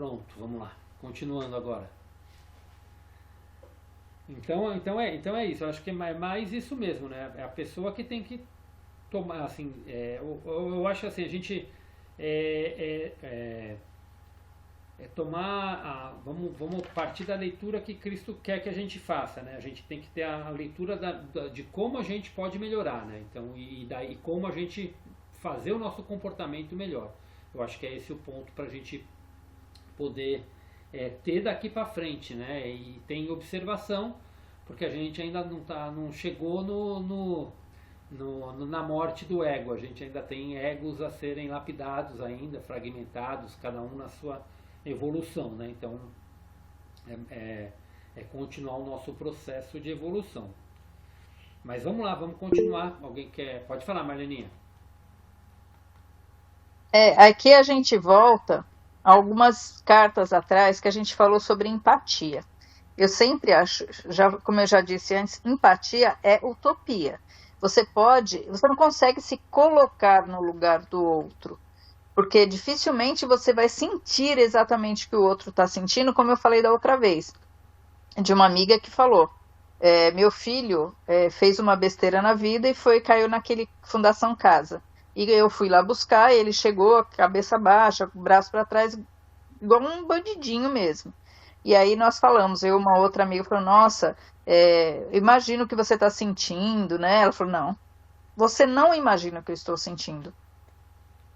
Pronto, vamos lá. Continuando agora. Então é isso. Eu acho que é mais isso mesmo, né? É a pessoa que tem que tomar, assim, eu acho assim, a gente é, é, é, tomar, vamos partir da leitura que Cristo quer que a gente faça, né? A gente tem que ter a leitura de como a gente pode melhorar, né? Então, e daí como a gente fazer o nosso comportamento melhor. Eu acho que é esse o ponto para a gente poder ter daqui para frente, né? E tem observação, porque a gente ainda não chegou na morte do ego. A gente ainda tem egos a serem lapidados ainda, fragmentados, cada um na sua evolução, né? Então é continuar o nosso processo de evolução. Mas vamos lá, vamos continuar. Alguém quer? Pode falar, Marleninha. Aqui a gente volta a algumas cartas atrás que a gente falou sobre empatia. Eu sempre acho, como eu já disse antes, empatia é utopia. Você não consegue se colocar no lugar do outro, porque dificilmente você vai sentir exatamente o que o outro está sentindo, como eu falei da outra vez, de uma amiga que falou, meu filho fez uma besteira na vida e caiu naquele Fundação Casa. E eu fui lá buscar, ele chegou, cabeça baixa, com o braço para trás, igual um bandidinho mesmo. E aí nós falamos, eu e uma outra amiga falou, nossa, imagino o que você está sentindo, né? Ela falou, não, você não imagina o que eu estou sentindo.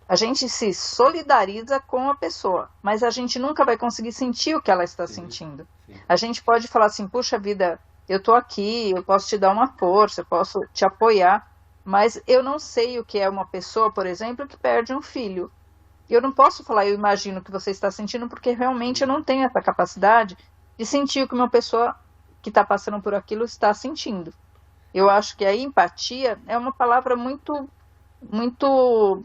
A gente se solidariza com a pessoa, mas a gente nunca vai conseguir sentir o que ela está sentindo. Sim. A gente pode falar assim, puxa vida, eu estou aqui, eu posso te dar uma força, eu posso te apoiar, mas eu não sei o que é uma pessoa, por exemplo, que perde um filho. Eu não posso falar, eu imagino o que você está sentindo, porque realmente eu não tenho essa capacidade de sentir o que uma pessoa que está passando por aquilo está sentindo. Eu acho que a empatia é uma palavra muito, muito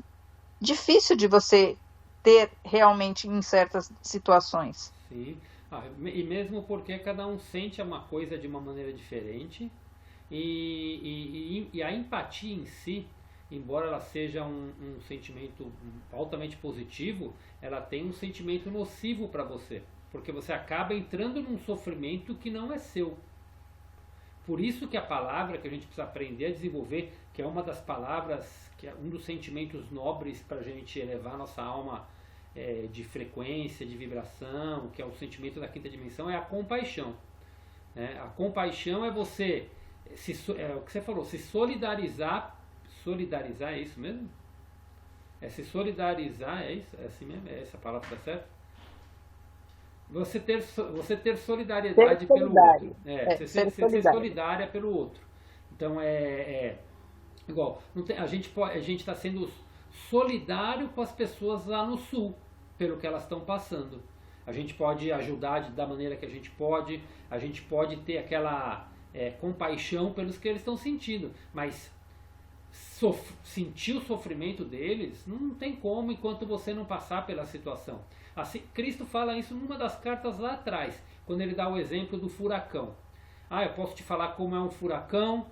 difícil de você ter realmente em certas situações. Sim. E mesmo porque cada um sente uma coisa de uma maneira diferente. E a empatia em si, embora ela seja um sentimento altamente positivo, ela tem um sentimento nocivo para você, porque você acaba entrando num sofrimento que não é seu. Por isso que a palavra que a gente precisa aprender a desenvolver, que é uma das palavras, que é um dos sentimentos nobres para a gente elevar nossa alma de frequência, de vibração, que é o sentimento da quinta dimensão, é a compaixão. A compaixão é você é o que você falou, se solidarizar. Solidarizar é isso mesmo? Se solidarizar, é isso? É assim mesmo? É essa palavra, tá certo? Você ter solidariedade pelo outro. Ser solidária pelo outro. Então igual, a gente está sendo solidário com as pessoas lá no sul, pelo que elas estão passando. A gente pode ajudar da maneira que a gente pode ter aquela compaixão pelos que eles estão sentindo, mas sentir o sofrimento deles não tem como enquanto você não passar pela situação. Assim, Cristo fala isso numa das cartas lá atrás, quando ele dá o exemplo do furacão. Eu posso te falar como é um furacão,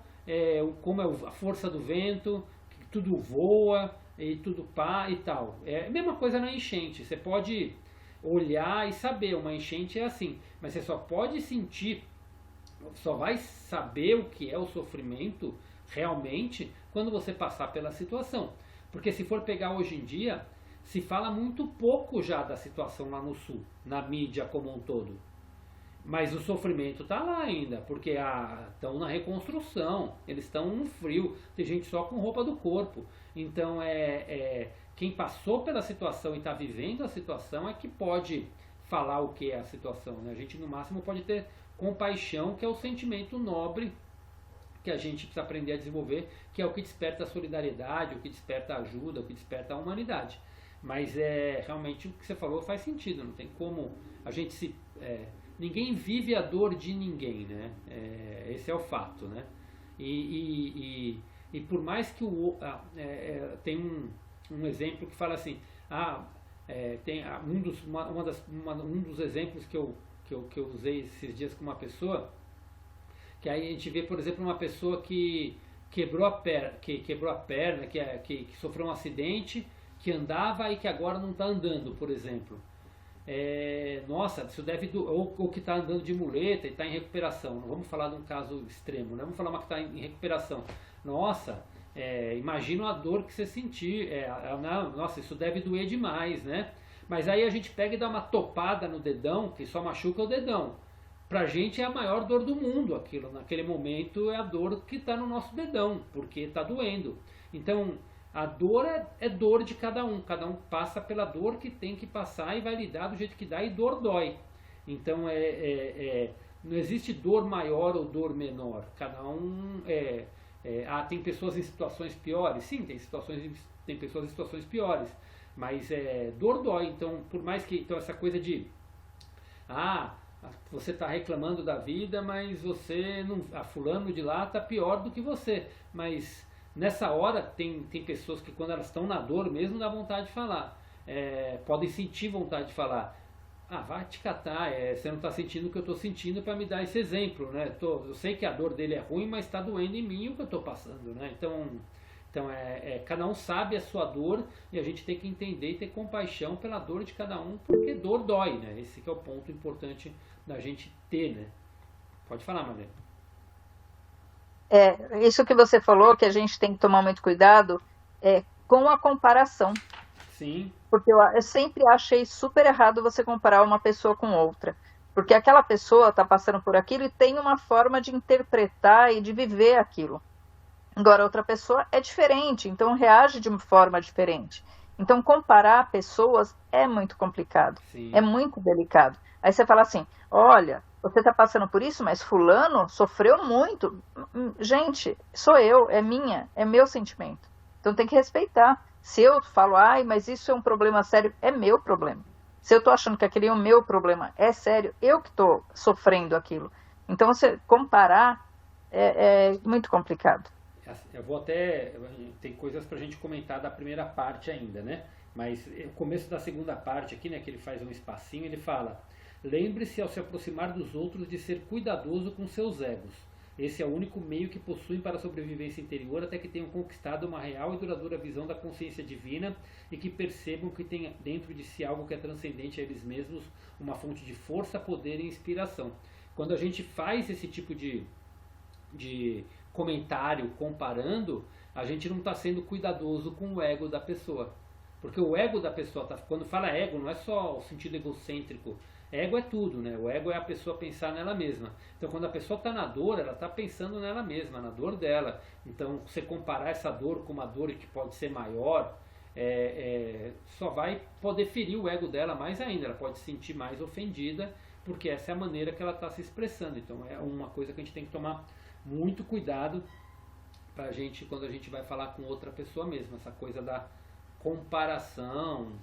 como é a força do vento, que tudo voa e tudo pá e tal. É a mesma coisa na enchente. Você pode olhar e saber, uma enchente é assim, mas você só pode sentir, só vai saber o que é o sofrimento realmente quando você passar pela situação. Porque se for pegar hoje em dia, se fala muito pouco já da situação lá no sul, na mídia como um todo. Mas o sofrimento está lá ainda, porque estão na reconstrução, eles estão no frio, tem gente só com roupa do corpo. Então quem passou pela situação e está vivendo a situação é que pode falar o que é a situação. Né? A gente no máximo pode ter compaixão, que é o sentimento nobre que a gente precisa aprender a desenvolver, que é o que desperta a solidariedade, o que desperta a ajuda, o que desperta a humanidade. Mas realmente o que você falou faz sentido, não tem como a gente ninguém vive a dor de ninguém, né? Esse é o fato, né? E por mais que tem um exemplo que fala assim, tem um dos exemplos que eu usei esses dias com uma pessoa, que aí a gente vê, por exemplo, uma pessoa que quebrou a perna, que sofreu um acidente, que andava e que agora não está andando, por exemplo. nossa, isso deve ou que está andando de muleta e está em recuperação. Não vamos falar de um caso extremo, né? Vamos falar uma que está em recuperação. Nossa, imagina a dor que você sentir. Nossa, isso deve doer demais, né? Mas aí a gente pega e dá uma topada no dedão, que só machuca o dedão. Pra gente é a maior dor do mundo aquilo. Naquele momento é a dor que está no nosso dedão, porque está doendo. Então, a dor é dor de cada um passa pela dor que tem que passar e vai lidar do jeito que dá, e dor dói. Então não existe dor maior ou dor menor, cada um tem pessoas em situações piores, sim, tem pessoas em situações piores, mas dor dói. Então, por mais que, então, essa coisa de você está reclamando da vida, mas você não, a fulano de lá está pior do que você, mas nessa hora tem pessoas que, quando elas estão na dor mesmo, dá vontade de falar, podem sentir vontade de falar, vai te catar, você não está sentindo o que eu estou sentindo para me dar esse exemplo, né? Eu sei que a dor dele é ruim, mas está doendo em mim o que eu estou passando, né? Então cada um sabe a sua dor, e a gente tem que entender e ter compaixão pela dor de cada um, porque dor dói, né? Esse que é o ponto importante da gente ter, né? Pode falar, Marlene. Isso que você falou, que a gente tem que tomar muito cuidado com a comparação. Sim. Porque eu sempre achei super errado você comparar uma pessoa com outra. Porque aquela pessoa está passando por aquilo e tem uma forma de interpretar e de viver aquilo. Agora, outra pessoa é diferente, então reage de uma forma diferente. Então, comparar pessoas é muito complicado, Sim. É muito delicado. Aí você fala assim, olha, você está passando por isso, mas fulano sofreu muito. Gente, sou eu, é meu sentimento. Então tem que respeitar. Se eu falo, mas isso é um problema sério, é meu problema. Se eu estou achando que aquele é o meu problema, é sério, eu que estou sofrendo aquilo. Então, você comparar é muito complicado. Eu vou tem coisas pra gente comentar da primeira parte ainda, né? Mas o começo da segunda parte aqui, né, que ele faz um espacinho, ele fala: lembre-se, ao se aproximar dos outros, de ser cuidadoso com seus egos. Esse é o único meio que possuem para a sobrevivência interior, até que tenham conquistado uma real e duradoura visão da consciência divina, e que percebam que tem dentro de si algo que é transcendente a eles mesmos, uma fonte de força, poder e inspiração. Quando a gente faz esse tipo de comentário comparando, a gente não está sendo cuidadoso com o ego da pessoa. Porque o ego da pessoa, quando fala ego, não é só o sentido egocêntrico. Ego é tudo, né? O ego é a pessoa pensar nela mesma. Então, quando a pessoa está na dor, ela está pensando nela mesma, na dor dela. Então, você comparar essa dor com uma dor que pode ser maior, só vai poder ferir o ego dela mais ainda. Ela pode se sentir mais ofendida, porque essa é a maneira que ela está se expressando. Então, é uma coisa que a gente tem que tomar muito cuidado pra gente, quando a gente vai falar com outra pessoa mesmo, essa coisa da comparação,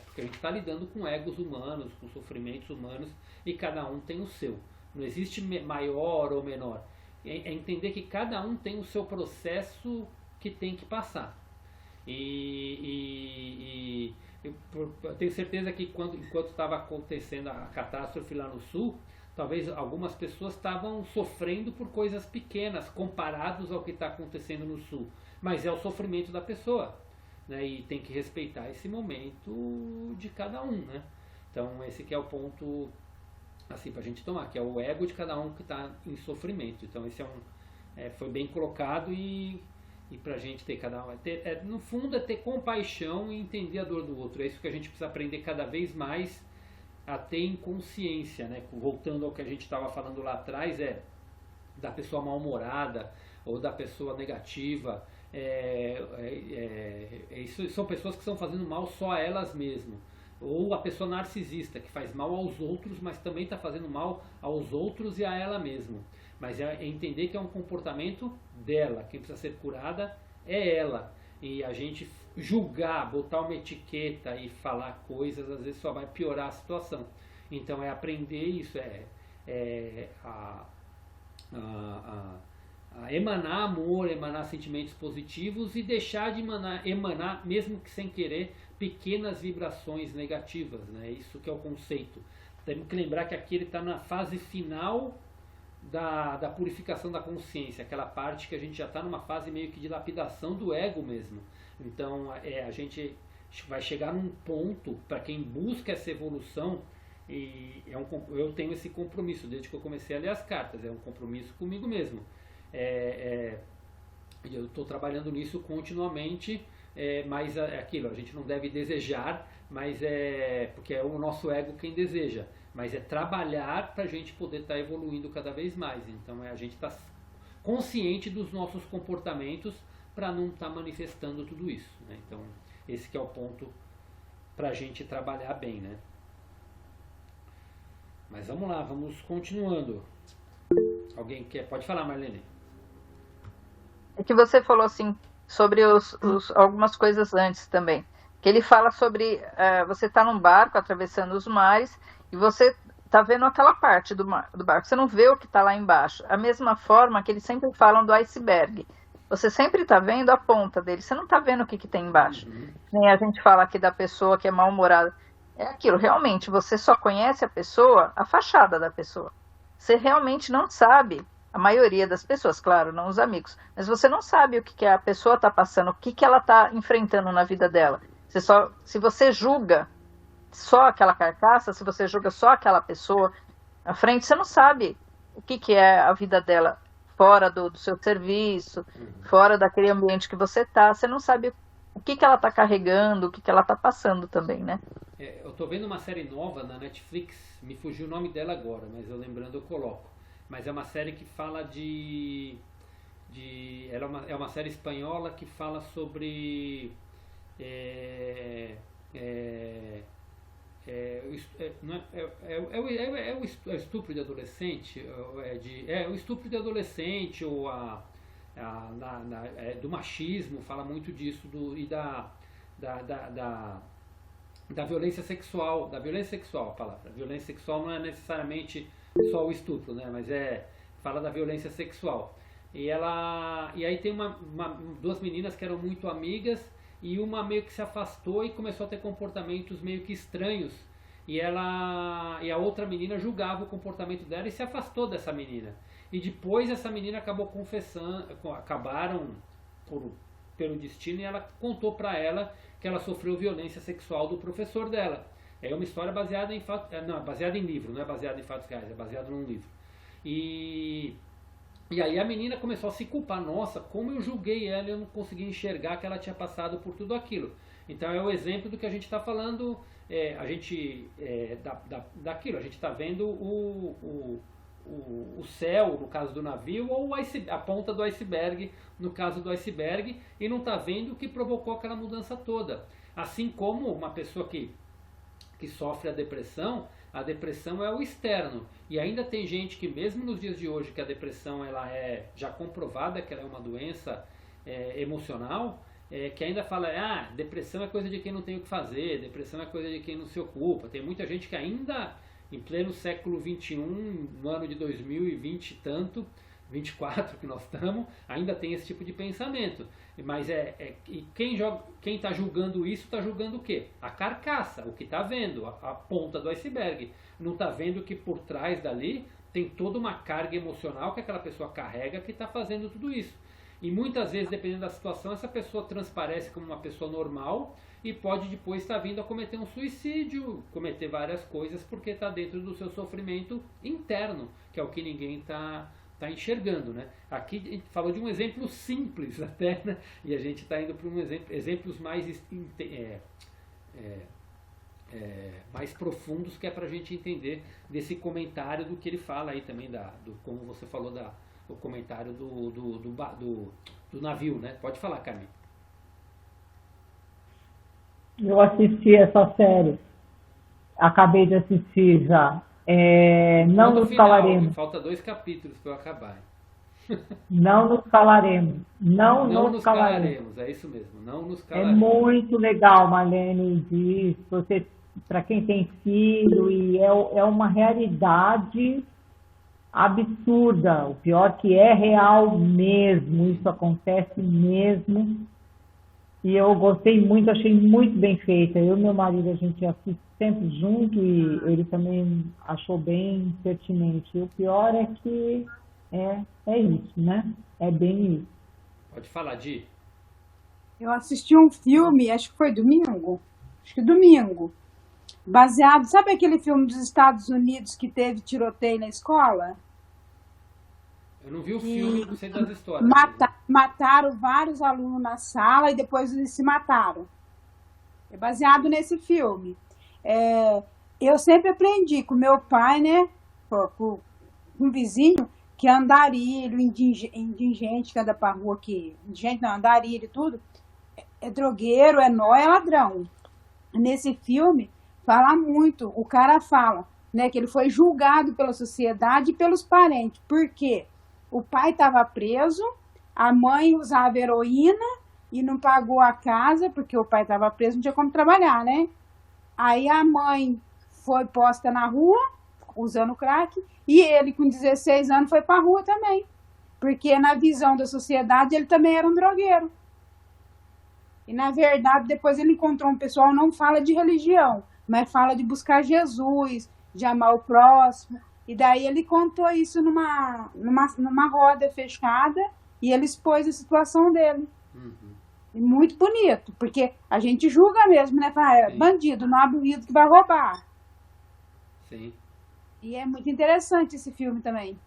porque a gente está lidando com egos humanos, com sofrimentos humanos, e cada um tem o seu. Não existe maior ou menor. É entender que cada um tem o seu processo que tem que passar. Eu tenho certeza que enquanto estava acontecendo a catástrofe lá no sul, talvez algumas pessoas estavam sofrendo por coisas pequenas comparados ao que está acontecendo no sul, mas é o sofrimento da pessoa, né? E tem que respeitar esse momento de cada um, né? Então esse que é o ponto, assim, para a gente tomar, que é o ego de cada um que está em sofrimento. Então esse foi bem colocado, e para a gente ter cada um, no fundo é ter compaixão e entender a dor do outro. É isso que a gente precisa aprender cada vez mais a ter em consciência, né? Voltando ao que a gente estava falando lá atrás, da pessoa mal-humorada ou da pessoa negativa. Isso são pessoas que estão fazendo mal só a elas mesmas. Ou a pessoa narcisista, que faz mal aos outros, mas também está fazendo mal aos outros e a ela mesma. Mas é entender que é um comportamento dela. Quem precisa ser curada é ela. E a gente julgar, botar uma etiqueta e falar coisas, às vezes só vai piorar a situação. Então é aprender isso, a emanar amor, emanar sentimentos positivos, e deixar de emanar, mesmo que sem querer, pequenas vibrações negativas, né? Isso que é o conceito. Temos que lembrar que aqui ele está na fase final da purificação da consciência, aquela parte que a gente já está numa fase meio que de lapidação do ego mesmo. Então a gente vai chegar num ponto, para quem busca essa evolução, E eu tenho esse compromisso desde que eu comecei a ler as cartas, é um compromisso comigo mesmo. É, eu estou trabalhando nisso continuamente, mas é aquilo, a gente não deve desejar, mas porque é o nosso ego quem deseja, mas é trabalhar para a gente poder estar evoluindo cada vez mais. Então a gente está consciente dos nossos comportamentos para não estar manifestando tudo isso, né? Então esse que é o ponto para a gente trabalhar bem, né? Mas vamos lá, vamos continuando. Alguém quer? Pode falar, Marlene. É que você falou assim sobre algumas coisas antes também. Que ele fala sobre você está num barco atravessando os mares e você está vendo aquela parte do barco. Você não vê o que está lá embaixo. A mesma forma que eles sempre falam do iceberg. Você sempre está vendo a ponta dele. Você não está vendo o que tem embaixo. Nem a gente fala aqui da pessoa que é mal-humorada. É aquilo, realmente, você só conhece a pessoa, a fachada da pessoa. Você realmente não sabe, a maioria das pessoas, claro, não os amigos, mas você não sabe o que a pessoa está passando, o que ela está enfrentando na vida dela. Se você julga só aquela carcaça, se você julga só aquela pessoa à frente, você não sabe o que é a vida dela fora do seu serviço, fora daquele ambiente que você está. Você não sabe o que ela está carregando, o que ela está passando também, né? Eu estou vendo uma série nova na Netflix, me fugiu o nome dela agora, mas eu lembrando eu coloco. Mas é uma série que fala ela é uma série espanhola que fala sobre o estupro de adolescente, o estupro de adolescente ou do machismo, fala muito disso e da violência sexual, a palavra. Violência sexual não é necessariamente só o estupro, né? Mas fala da violência sexual. E aí tem duas meninas que eram muito amigas e uma meio que se afastou e começou a ter comportamentos meio que estranhos. E a outra menina julgava o comportamento dela e se afastou dessa menina. E depois essa menina acabou confessando, acabaram pelo destino, e ela contou para ela que ela sofreu violência sexual do professor dela. É uma história baseada em baseada em livro, não é baseada em fatos reais, é baseada num livro. E aí a menina começou a se culpar. Nossa, como eu julguei ela e eu não conseguia enxergar que ela tinha passado por tudo aquilo. Então é o exemplo do que a gente está falando, daquilo, a gente está vendo o céu, no caso do navio, ou a ponta do iceberg, no caso do iceberg, e não está vendo o que provocou aquela mudança toda. Assim como uma pessoa que sofre a depressão é o externo. E ainda tem gente que, mesmo nos dias de hoje, que a depressão ela é já comprovada que ela é uma doença emocional, que ainda fala, depressão é coisa de quem não tem o que fazer, depressão é coisa de quem não se ocupa. Tem muita gente que ainda, em pleno século XXI, no ano de 2020 e tanto, 24 que nós estamos, ainda tem esse tipo de pensamento. Mas e quem está julgando isso está julgando o quê? A carcaça, o que está vendo, a ponta do iceberg. Não está vendo que por trás dali tem toda uma carga emocional que aquela pessoa carrega que está fazendo tudo isso. E muitas vezes, dependendo da situação, essa pessoa transparece como uma pessoa normal e pode depois estar vindo a cometer um suicídio, cometer várias coisas, porque está dentro do seu sofrimento interno, que é o que ninguém está enxergando, né? Aqui a gente falou de um exemplo simples até, né? E a gente está indo para exemplos mais mais profundos, que é para a gente entender desse comentário do que ele fala aí também, como você falou, o comentário do navio, né? Pode falar, Carmen. Eu assisti essa série, acabei de assistir já. Não nos calaremos. Falta 2 capítulos para eu acabar. Não nos calaremos. Não nos calaremos. É isso mesmo. Não nos calaremos. É muito legal, Marlene, diz. Para quem tem filho, e é uma realidade absurda. O pior que é real mesmo. Isso acontece mesmo. E eu gostei muito, achei muito bem feita. Eu e meu marido, a gente assiste sempre junto e ele também achou bem pertinente. E o pior é que é isso, né? É bem isso. Pode falar, Di. Eu assisti um filme, acho que foi domingo. baseado, sabe aquele filme dos Estados Unidos que teve tiroteio na escola? Eu não vi o Que filme, não sei das histórias. Né? mataram vários alunos na sala e depois eles se mataram. É baseado nesse filme. Eu sempre aprendi com meu pai, né, com um vizinho, que andarilho, indigente que anda pra rua aqui, indigente não, andarilho e tudo, é drogueiro, é nóia, é ladrão. Nesse filme, fala muito, o cara fala, né, que ele foi julgado pela sociedade e pelos parentes. Por quê? O pai estava preso, a mãe usava heroína e não pagou a casa, porque o pai estava preso, não tinha como trabalhar, né? Aí a mãe foi posta na rua, usando crack, e ele, com 16 anos, foi para a rua também. Porque na visão da sociedade, ele também era um drogueiro. E, na verdade, depois ele encontrou um pessoal, não fala de religião, mas fala de buscar Jesus, de amar o próximo. E daí ele contou isso numa roda fechada e ele expôs a situação dele. Uhum. E muito bonito, porque a gente julga mesmo, né? Fala, bandido, não abre o vidro que vai roubar. Sim. E é muito interessante esse filme também.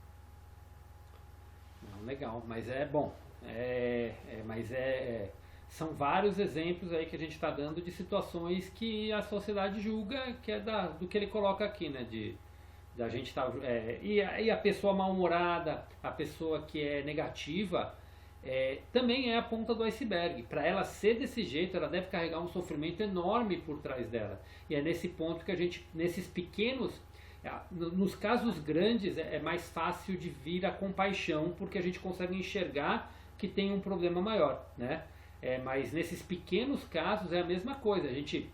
Legal, mas é bom. São vários exemplos aí que a gente está dando de situações que a sociedade julga que é do que ele coloca aqui, né? Da gente tá, e a pessoa mal-humorada, a pessoa que é negativa, também é a ponta do iceberg. Para ela ser desse jeito, ela deve carregar um sofrimento enorme por trás dela. E é nesse ponto que a gente, nesses pequenos, nos casos grandes, é mais fácil de vir a compaixão, porque a gente consegue enxergar que tem um problema maior, né? Mas nesses pequenos casos é a mesma coisa. A gente,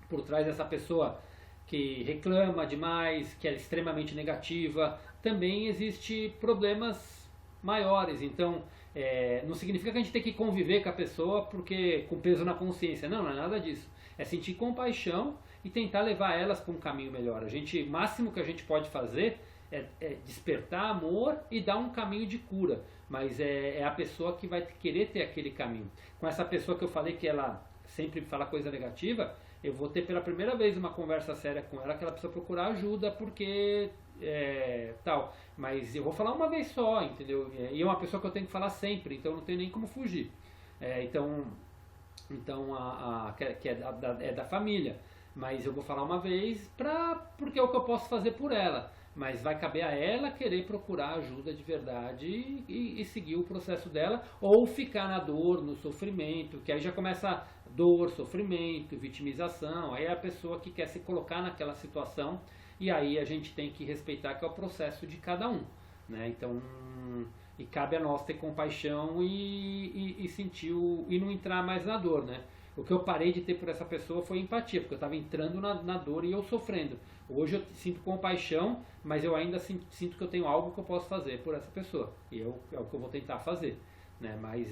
por trás dessa pessoa que reclama demais, que é extremamente negativa, também existe problemas maiores. Então, não significa que a gente tem que conviver com a pessoa porque com peso na consciência. Não é nada disso. É sentir compaixão e tentar levar elas para um caminho melhor. O máximo que a gente pode fazer é despertar amor e dar um caminho de cura. Mas é a pessoa que vai querer ter aquele caminho. Com essa pessoa que eu falei que ela sempre fala coisa negativa, eu vou ter pela primeira vez uma conversa séria com ela que ela precisa procurar ajuda porque tal. Mas eu vou falar uma vez só, entendeu? E é uma pessoa que eu tenho que falar sempre, então não tem nem como fugir. Então que é da família. Mas eu vou falar uma vez porque é o que eu posso fazer por ela. Mas vai caber a ela querer procurar ajuda de verdade e seguir o processo dela, ou ficar na dor, no sofrimento, que aí já começa dor, sofrimento, vitimização, aí é a pessoa que quer se colocar naquela situação, e aí a gente tem que respeitar que é o processo de cada um, né? Então, e cabe a nós ter compaixão e sentir e não entrar mais na dor, né? O que eu parei de ter por essa pessoa foi empatia, porque eu estava entrando na dor e eu sofrendo. Hoje eu sinto compaixão, mas eu ainda sinto que eu tenho algo que eu posso fazer por essa pessoa. E é o que eu vou tentar fazer. Né? Mas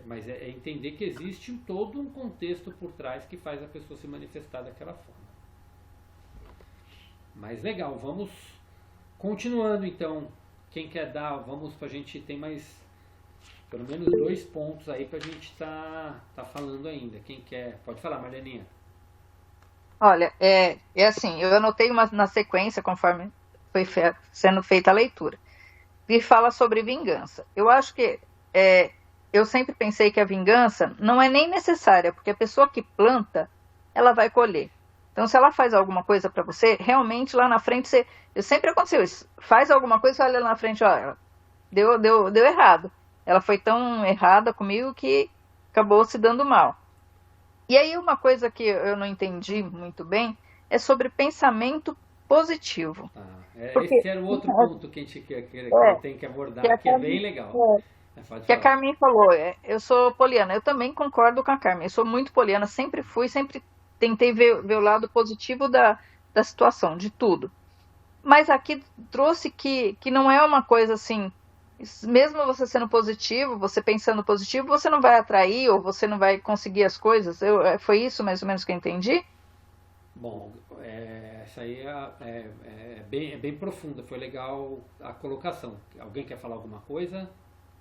mas é entender que existe todo um contexto por trás que faz a pessoa se manifestar daquela forma. Mas legal, vamos continuando então. Quem quer dar, vamos pra gente, tem mais pelo menos 2 pontos aí pra gente tá falando ainda. Quem quer, pode falar, Marleninha. Olha, assim, eu anotei na sequência, conforme foi sendo feita a leitura. E fala sobre vingança. Eu acho que eu sempre pensei que a vingança não é nem necessária, porque a pessoa que planta, ela vai colher. Então, se ela faz alguma coisa para você, realmente lá na frente, sempre aconteceu isso. Faz alguma coisa, você olha lá na frente, ó, deu errado. Ela foi tão errada comigo que acabou se dando mal. E aí uma coisa que eu não entendi muito bem é sobre pensamento positivo. Porque, esse era o outro ponto que a gente tem que abordar, que é bem legal. Que a Carmen falou, eu sou poliana, eu também concordo com a Carmen, eu sou muito poliana, sempre fui, sempre tentei ver o lado positivo da situação, de tudo. Mas aqui trouxe que não é uma coisa assim, mesmo você sendo positivo, você pensando positivo, você não vai atrair ou você não vai conseguir as coisas. Foi isso mais ou menos que eu entendi? Bom, essa aí é bem profunda, foi legal a colocação. Alguém quer falar alguma coisa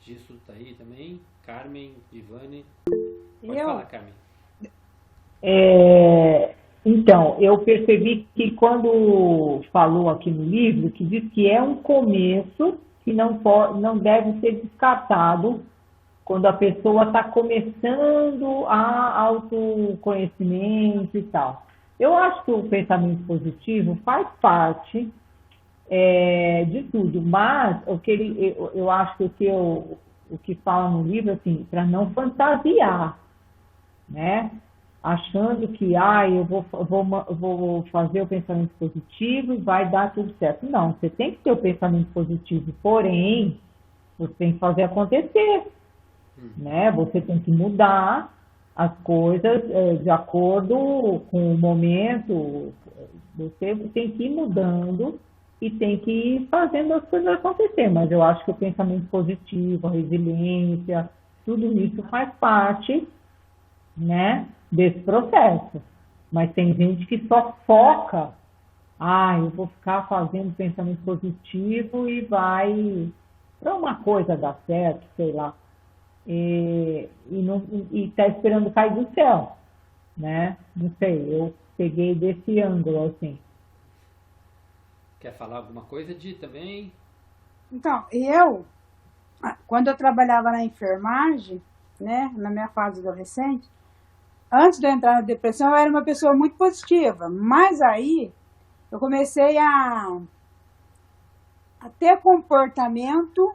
disso daí também? Carmen, Ivane? Pode falar, Carmen. Então, eu percebi que quando falou aqui no livro, que diz que é um começo que não deve ser descartado quando a pessoa está começando a autoconhecimento e tal. Eu acho que o pensamento positivo faz parte de tudo, mas eu acho que o que fala no livro, assim, para não fantasiar, né? Achando que eu vou fazer o pensamento positivo e vai dar tudo certo. Não, você tem que ter o pensamento positivo, porém, você tem que fazer acontecer, né? Você tem que mudar as coisas de acordo com o momento, você tem que ir mudando e tem que ir fazendo as coisas acontecer. Mas eu acho que o pensamento positivo, a resiliência, tudo isso faz parte, né, desse processo. Mas tem gente que só foca, eu vou ficar fazendo pensamento positivo e vai para uma coisa dar certo, sei lá, e está esperando cair do céu, né? Não sei, eu peguei desse ângulo, assim. Quer falar alguma coisa, Di, também? Então, quando eu trabalhava na enfermagem, né, na minha fase adolescente, antes de eu entrar na depressão, eu era uma pessoa muito positiva, mas aí eu comecei a ter comportamento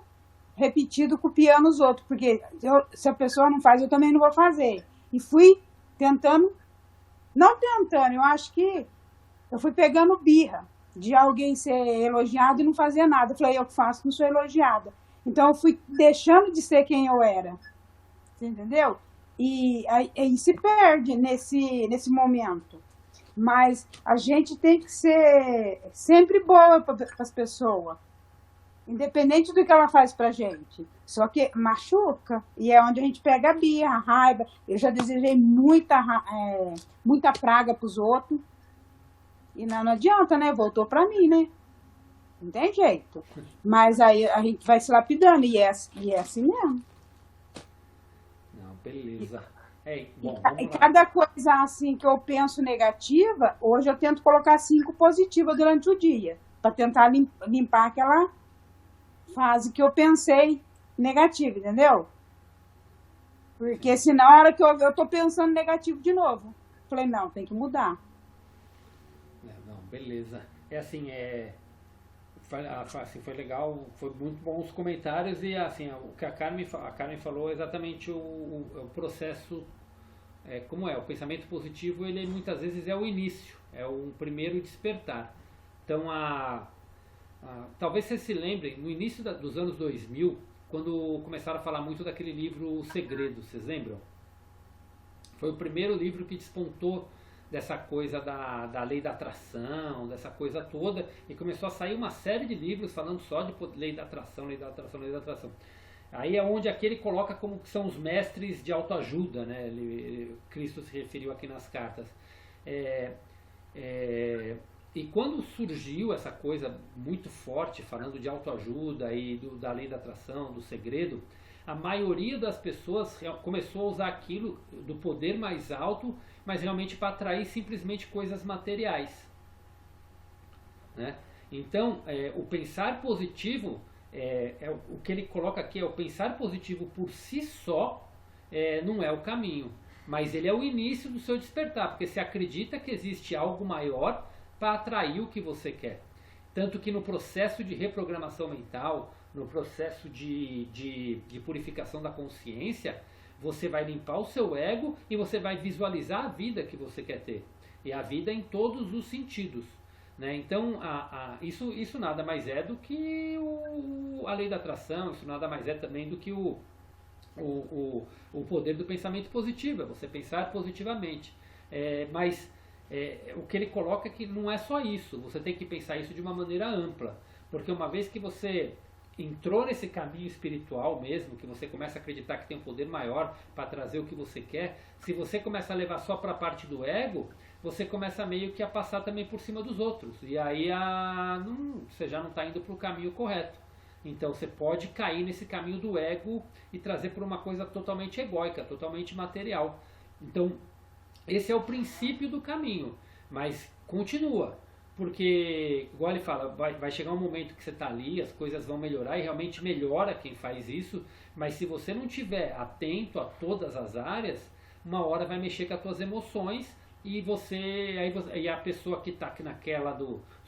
repetido copiando os outros, porque se a pessoa não faz, eu também não vou fazer. E fui eu acho que eu fui pegando birra de alguém ser elogiado e não fazer nada. Eu falei, eu faço, não sou elogiada. Então eu fui deixando de ser quem eu era. Você entendeu? E aí se perde nesse momento. Mas a gente tem que ser sempre boa para as pessoas, independente do que ela faz pra gente. Só que machuca, e é onde a gente pega a birra, a raiva. Eu já desejei muita praga pros outros, e não adianta, né? Voltou pra mim, né? Não tem jeito. Mas aí a gente vai se lapidando, e é assim mesmo. Não, beleza. Bom, E cada coisa assim que eu penso negativa, hoje eu tento colocar 5 positivas durante o dia, para tentar limpar aquela fase que eu pensei negativa, entendeu? Porque senão, a hora que eu tô pensando negativo de novo, falei, não, tem que mudar. Não, beleza. Foi legal, foi muito bom os comentários e assim, o que a Carmen falou é exatamente o processo, como o pensamento positivo, ele muitas vezes é o início, é o primeiro despertar. Então, talvez você se lembre, no início dos anos 2000, quando começaram a falar muito daquele livro O Segredo, vocês lembram? Foi o primeiro livro que despontou dessa coisa da lei da atração, dessa coisa toda, e começou a sair uma série de livros falando só de lei da atração, lei da atração, lei da atração. Aí é onde aqui ele coloca como que são os mestres de autoajuda, né? Cristo se referiu aqui nas cartas. E quando surgiu essa coisa muito forte, falando de autoajuda e da lei da atração, do segredo, a maioria das pessoas começou a usar aquilo do poder mais alto, mas realmente para atrair simplesmente coisas materiais, né? Então, o pensar positivo, o que ele coloca aqui o pensar positivo por si só não é o caminho, mas ele é o início do seu despertar, porque você acredita que existe algo maior para atrair o que você quer. Tanto que no processo de reprogramação mental, no processo de purificação da consciência, você vai limpar o seu ego e você vai visualizar a vida que você quer ter. E a vida em todos os sentidos, né? Então, isso nada mais é do que a lei da atração, isso nada mais é também do que o poder do pensamento positivo, é você pensar positivamente. Mas o que ele coloca é que não é só isso, você tem que pensar isso de uma maneira ampla, porque uma vez que você entrou nesse caminho espiritual mesmo, que você começa a acreditar que tem um poder maior para trazer o que você quer, se você começa a levar só para a parte do ego, você começa meio que a passar também por cima dos outros, e aí você já não está indo para o caminho correto. Então você pode cair nesse caminho do ego e trazer por uma coisa totalmente egóica, totalmente material. Então esse é o princípio do caminho, Mas continua, porque, igual ele fala, vai chegar um momento que você está ali, as coisas vão melhorar e realmente melhora quem faz isso, mas se você não estiver atento a todas as áreas, uma hora vai mexer com as suas emoções e e a pessoa que está naquela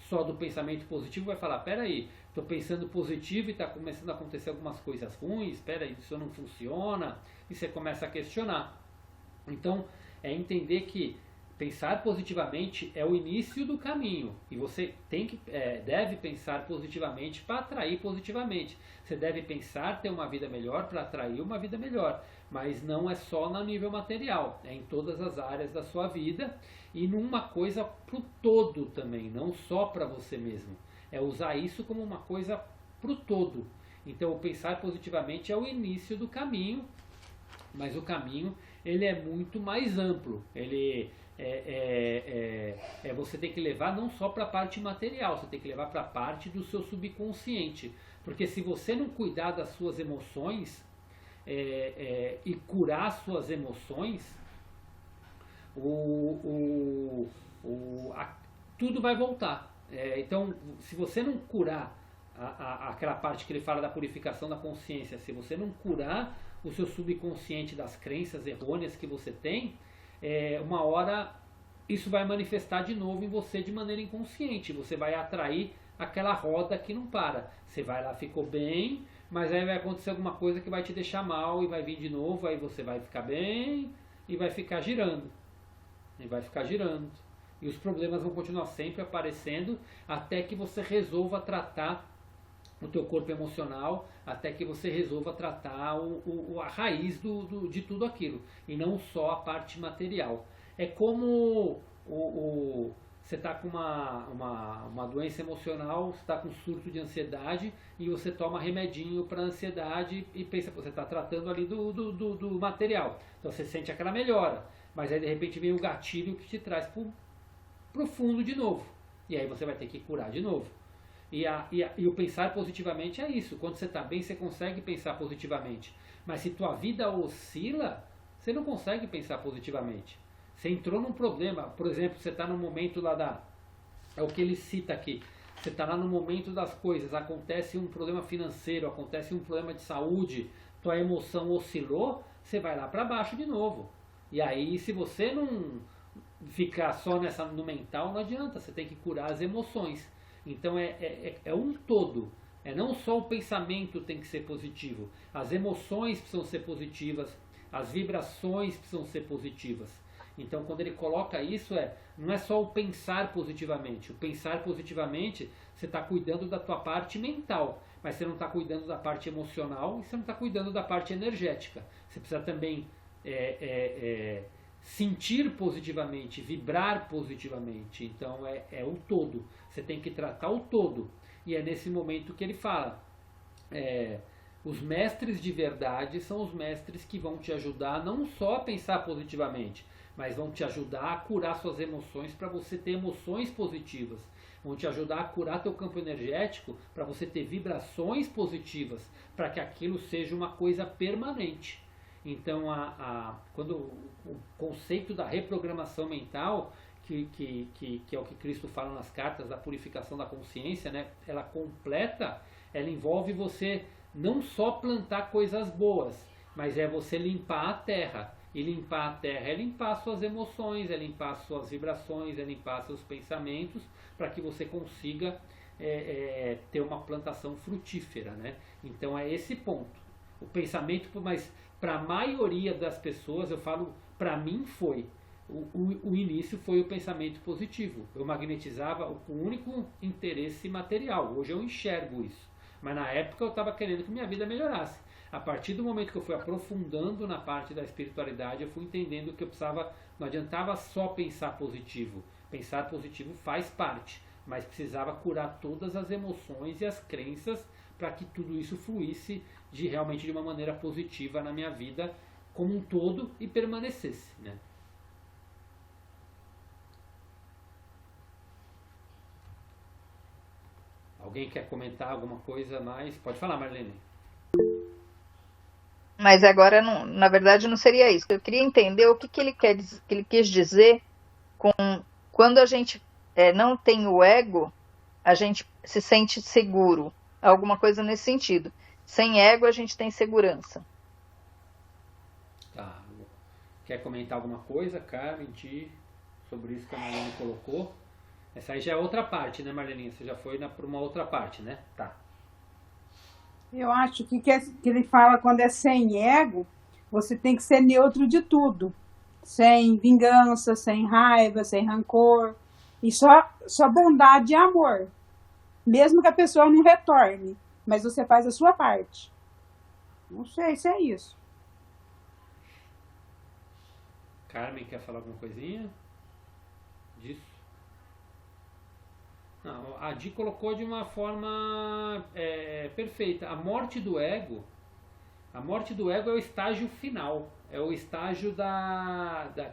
só do pensamento positivo vai falar, peraí, estou pensando positivo e está começando a acontecer algumas coisas ruins, peraí, isso não funciona, e você começa a questionar. Então, é entender que pensar positivamente é o início do caminho e você deve pensar positivamente para atrair positivamente. Você deve pensar ter uma vida melhor para atrair uma vida melhor, mas não é só no nível material, é em todas as áreas da sua vida e numa coisa para o todo também, não só para você mesmo. É usar isso como uma coisa para o todo. Então, o pensar positivamente é o início do caminho, mas o caminho ele é muito mais amplo. Ele você tem que levar não só para a parte material, você tem que levar para a parte do seu subconsciente. Porque se você não cuidar das suas emoções e curar suas emoções, tudo vai voltar. Então, se você não curar aquela parte que ele fala da purificação da consciência, se você não curar o seu subconsciente das crenças errôneas que você tem, uma hora isso vai manifestar de novo em você de maneira inconsciente. Você vai atrair aquela roda que não para. Você vai lá, ficou bem, mas aí vai acontecer alguma coisa que vai te deixar mal e vai vir de novo, aí você vai ficar bem e vai ficar girando. E vai ficar girando. E os problemas vão continuar sempre aparecendo até que você resolva tratar o teu corpo emocional, até que você resolva tratar a raiz de tudo aquilo, e não só a parte material. É como você está com uma doença emocional, você está com surto de ansiedade e você toma remedinho para ansiedade e pensa, você está tratando ali do material. Então você sente aquela melhora, mas aí de repente vem o gatilho que te traz para o fundo de novo. E aí você vai ter que curar de novo. E o pensar positivamente é isso. Quando você está bem, você consegue pensar positivamente. Mas se tua vida oscila, você não consegue pensar positivamente. Você entrou num problema. Por exemplo, você está no momento lá é o que ele cita aqui. Você está lá no momento das coisas. Acontece um problema financeiro, acontece um problema de saúde. Tua emoção oscilou, você vai lá para baixo de novo. E aí, se você não ficar só no mental, não adianta. Você tem que curar as emoções. Então é um todo. Não só o pensamento tem que ser positivo. As emoções precisam ser positivas. As vibrações precisam ser positivas. Então quando ele coloca isso, não é só o pensar positivamente. O pensar positivamente, você está cuidando da tua parte mental. Mas você não está cuidando da parte emocional e você não está cuidando da parte energética. Você precisa também sentir positivamente, vibrar positivamente. Então é o todo. Você tem que tratar o todo. E é nesse momento que ele fala. Os mestres de verdade são os mestres que vão te ajudar não só a pensar positivamente, mas vão te ajudar a curar suas emoções para você ter emoções positivas. Vão te ajudar a curar teu campo energético para você ter vibrações positivas, para que aquilo seja uma coisa permanente. Então, quando o conceito da reprogramação mental, que é o que Cristo fala nas cartas da purificação da consciência, né? Ela completa, ela envolve você não só plantar coisas boas, mas é você limpar a terra. E limpar a terra é limpar suas emoções, é limpar suas vibrações, é limpar seus pensamentos, para que você consiga ter uma plantação frutífera, né? Então é esse ponto. O pensamento, mas para a maioria das pessoas, eu falo, para mim foi. O início foi o pensamento positivo. Eu magnetizava com o único interesse material. Hoje eu enxergo isso. Mas na época eu estava querendo que minha vida melhorasse. A partir do momento que eu fui aprofundando na parte da espiritualidade, eu fui entendendo que eu precisava, não adiantava só pensar positivo. Pensar positivo faz parte, mas precisava curar todas as emoções e as crenças para que tudo isso fluísse realmente de uma maneira positiva na minha vida como um todo e permanecesse, né? Alguém quer comentar alguma coisa mais? Pode falar, Marlene. Mas agora, não, na verdade, não seria isso. Eu queria entender o que ele quis dizer com Quando a gente não tem o ego, a gente se sente seguro. Alguma coisa nesse sentido. Sem ego, a gente tem segurança. Tá. Quer comentar alguma coisa, Carmen, sobre isso que a Marlene colocou? Essa aí já é outra parte, né, Marleninha? Você já foi para uma outra parte, né? Tá. Eu acho que ele fala quando é sem ego, você tem que ser neutro de tudo. Sem vingança, sem raiva, sem rancor. E só bondade e amor. Mesmo que a pessoa não retorne. Mas você faz a sua parte. Não sei se é isso. Carmen, quer falar alguma coisinha disso? Não, a Di colocou de uma forma perfeita. A morte do ego é o estágio final. É o estágio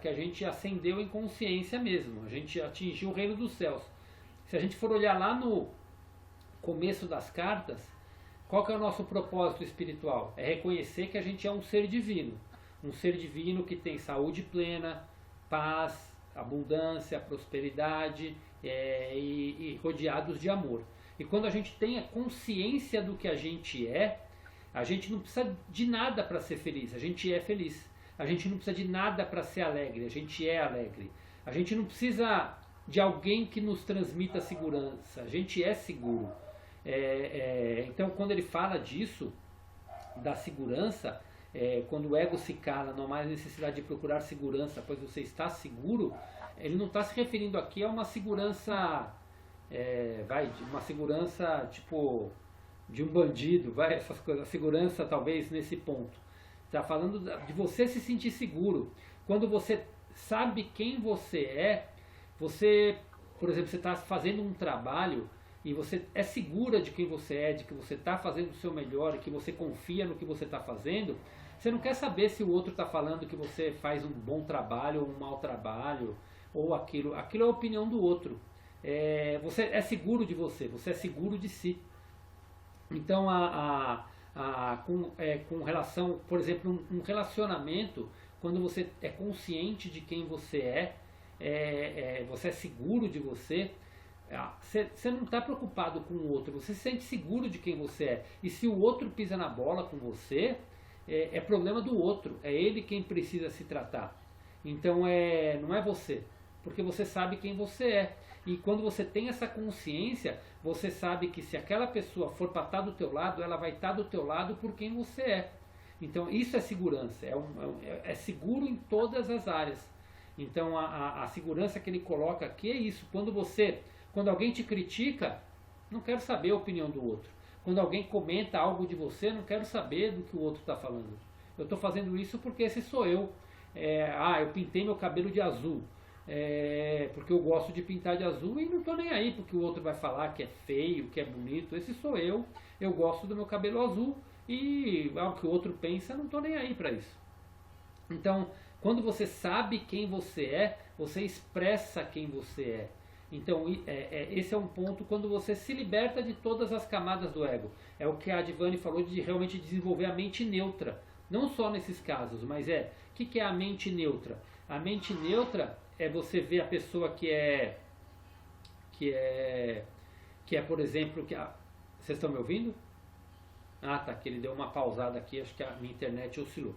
que a gente ascendeu em consciência mesmo. A gente atingiu o reino dos céus. Se a gente for olhar lá no começo das cartas, qual que é o nosso propósito espiritual? É reconhecer que a gente é um ser divino. Um ser divino que tem saúde plena, paz, abundância, prosperidade e rodeados de amor. E quando a gente tem a consciência do que a gente gente não precisa de nada para ser feliz, a gente é feliz. A gente não precisa de nada para ser alegre, a gente é alegre. A gente não precisa de alguém que nos transmita segurança, a gente é seguro. Então, quando ele fala disso, da segurança, quando o ego se cala, não há mais necessidade de procurar segurança, pois você está seguro, ele não está se referindo aqui a uma segurança, uma segurança tipo de um bandido, essas coisas, a segurança talvez nesse ponto. Está falando de você se sentir seguro. Quando você sabe quem você, por exemplo, você está fazendo um trabalho e você é segura de quem você de que você está fazendo o seu melhor e que você confia no que você está fazendo, você não quer saber se o outro está falando que você faz um bom trabalho ou um mau trabalho, ou aquilo é a opinião do outro. Você é seguro de você é seguro de si. Então, com relação, por exemplo, um relacionamento, quando você é consciente de quem você você é seguro de você não está preocupado com o outro, você se sente seguro de quem você é. E se o outro pisa na bola com você, é problema do outro, é ele quem precisa se tratar. Então não é você, porque você sabe quem você é. E quando você tem essa consciência, você sabe que se aquela pessoa for para estar do teu lado, ela vai estar do teu lado por quem você é. Então isso é segurança, é seguro em todas as áreas. Então a segurança que ele coloca aqui é isso. Quando alguém te critica, não quero saber a opinião do outro. Quando alguém comenta algo de você, não quero saber do que o outro está falando. Eu estou fazendo isso porque esse sou eu. Eu pintei meu cabelo de azul. Porque eu gosto de pintar de azul e não estou nem aí porque o outro vai falar que é feio, que é bonito. Esse sou eu gosto do meu cabelo azul e o que o outro pensa, não estou nem aí para isso. Então, quando você sabe quem você expressa quem você é. Então, esse é um ponto quando você se liberta de todas as camadas do ego. É o que a Adivani falou de realmente desenvolver a mente neutra. Não só nesses casos, mas o que é a mente neutra? A mente neutra é você ver a pessoa que é por exemplo, vocês estão me ouvindo? Ah, tá, que ele deu uma pausada aqui, acho que a minha internet oscilou.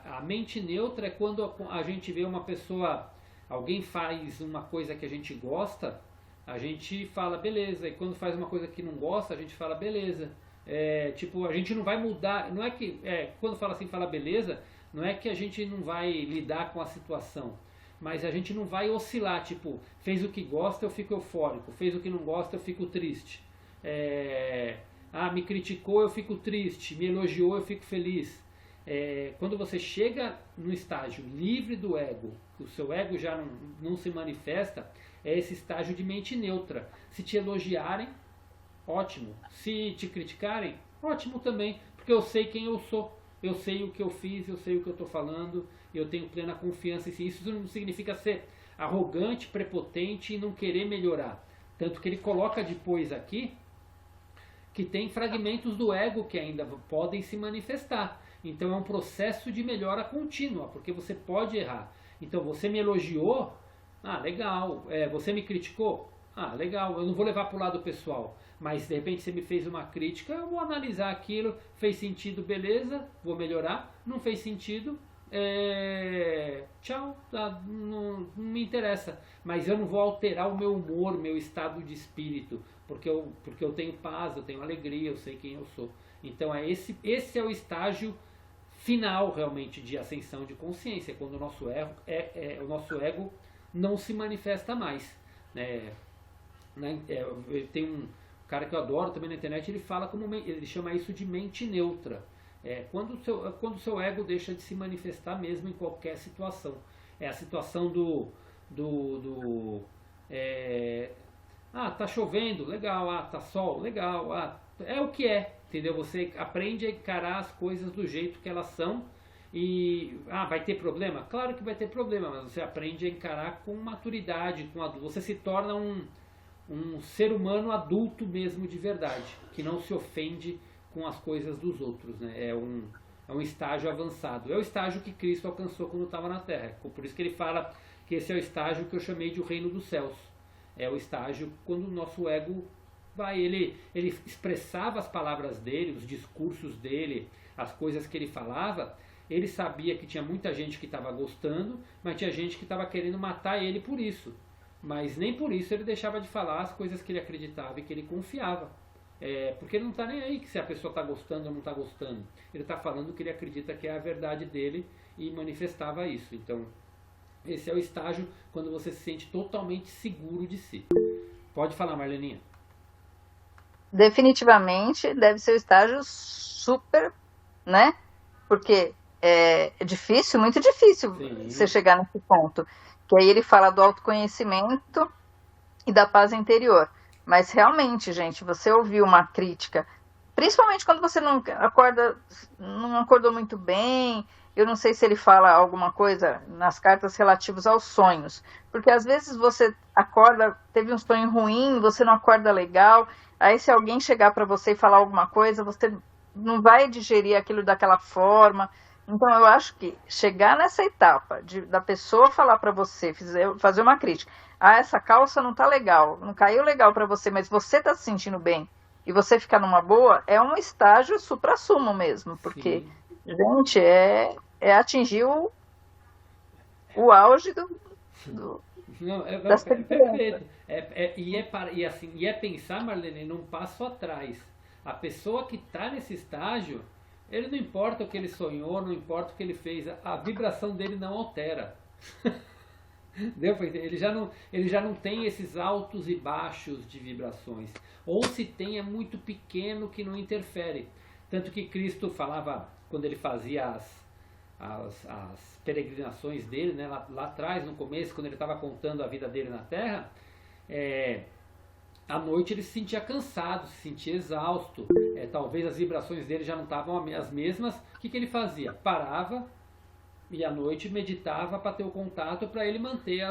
A mente neutra é quando a gente vê uma pessoa, alguém faz uma coisa que a gente gosta, a gente fala beleza, e quando faz uma coisa que não gosta, a gente fala beleza. A gente não vai mudar, não é que, quando fala assim, fala beleza, não é que a gente não vai lidar com a situação, mas a gente não vai oscilar, tipo, fez o que gosta, eu fico eufórico, fez o que não gosta, eu fico triste. Me criticou, eu fico triste, me elogiou, eu fico feliz. Quando você chega no estágio livre do ego, que o seu ego já não se manifesta, é esse estágio de mente neutra. Se te elogiarem, ótimo. Se te criticarem, ótimo também, porque eu sei quem eu sou. Eu sei o que eu fiz, eu sei o que eu estou falando, eu tenho plena confiança em si. Isso não significa ser arrogante, prepotente e não querer melhorar. Tanto que ele coloca depois aqui que tem fragmentos do ego que ainda podem se manifestar. Então é um processo de melhora contínua, porque você pode errar. Então você me elogiou, Ah, legal. Você me criticou? Ah, legal. Eu não vou levar para o lado pessoal. Mas de repente você me fez uma crítica, eu vou analisar aquilo. Fez sentido, beleza, vou melhorar. Não fez sentido, tchau, tá, não me interessa. Mas eu não vou alterar o meu humor, meu estado de espírito, porque eu tenho paz, eu tenho alegria, eu sei quem eu sou. Então esse é o estágio final realmente de ascensão de consciência, quando o nosso ego não se manifesta mais. Tem um cara que eu adoro também na internet, ele chama isso de mente neutra. Quando o seu ego deixa de se manifestar mesmo em qualquer situação. É a situação tá chovendo, legal, tá sol, legal, é o que é, entendeu? Você aprende a encarar as coisas do jeito que elas são e, vai ter problema? Claro que vai ter problema, mas você aprende a encarar com maturidade, você se torna um ser humano adulto mesmo de verdade, que não se ofende com as coisas dos outros, né? É um estágio avançado. É o estágio que Cristo alcançou quando estava na Terra. Por isso que ele fala que esse é o estágio que eu chamei de o reino dos céus. É o estágio quando o nosso ego vai, ele expressava as palavras dele, os discursos dele, as coisas que ele falava. Ele sabia que tinha muita gente que estava gostando, mas tinha gente que estava querendo matar ele por isso. Mas nem por isso ele deixava de falar as coisas que ele acreditava e que ele confiava. Porque ele não está nem aí que se a pessoa está gostando ou não está gostando. Ele está falando que ele acredita que é a verdade dele e manifestava isso. Então, esse é o estágio quando você se sente totalmente seguro de si. Pode falar, Marleninha. Definitivamente deve ser o estágio super, né? Porque é difícil, muito difícil você chegar nesse ponto. Que aí ele fala do autoconhecimento e da paz interior. Mas realmente, gente, você ouviu uma crítica, principalmente quando você não acordou muito bem. Eu não sei se ele fala alguma coisa nas cartas relativas aos sonhos. Porque às vezes você acorda, teve um sonho ruim, você não acorda legal. Aí se alguém chegar para você e falar alguma coisa, você não vai digerir aquilo daquela forma. Então eu acho que chegar nessa etapa da pessoa falar para você, fazer uma crítica. Essa calça não tá legal, não caiu legal para você, mas você tá se sentindo bem e você ficar numa boa, é um estágio supra-sumo mesmo, porque, gente, é atingir o auge das perfeito. E é pensar, Marlene, num passo atrás. A pessoa que está nesse estágio, ele não importa o que ele sonhou, não importa o que ele fez, a vibração dele não altera. Ele já não tem esses altos e baixos de vibrações. Ou se tem, é muito pequeno que não interfere. Tanto que Cristo falava, quando ele fazia as peregrinações dele, né, lá atrás, no começo, quando ele estava contando a vida dele na Terra, à noite ele se sentia cansado, se sentia exausto. Talvez as vibrações dele já não estavam as mesmas. O que ele fazia? Parava e à noite meditava para ter o contato, para ele manter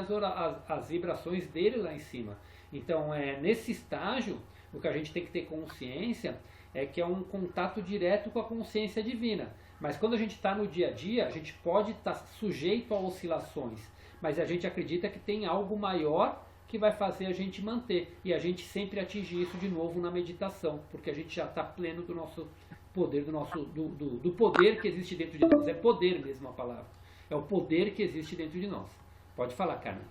as vibrações dele lá em cima. Então, nesse estágio, o que a gente tem que ter consciência é que é um contato direto com a consciência divina. Mas quando a gente está no dia a dia, a gente pode estar sujeito a oscilações, mas a gente acredita que tem algo maior que vai fazer a gente manter. E a gente sempre atingir isso de novo na meditação, porque a gente já está pleno do nosso poder, do poder que existe dentro de nós. É poder mesmo a palavra. É o poder que existe dentro de nós. Pode falar, Carmen.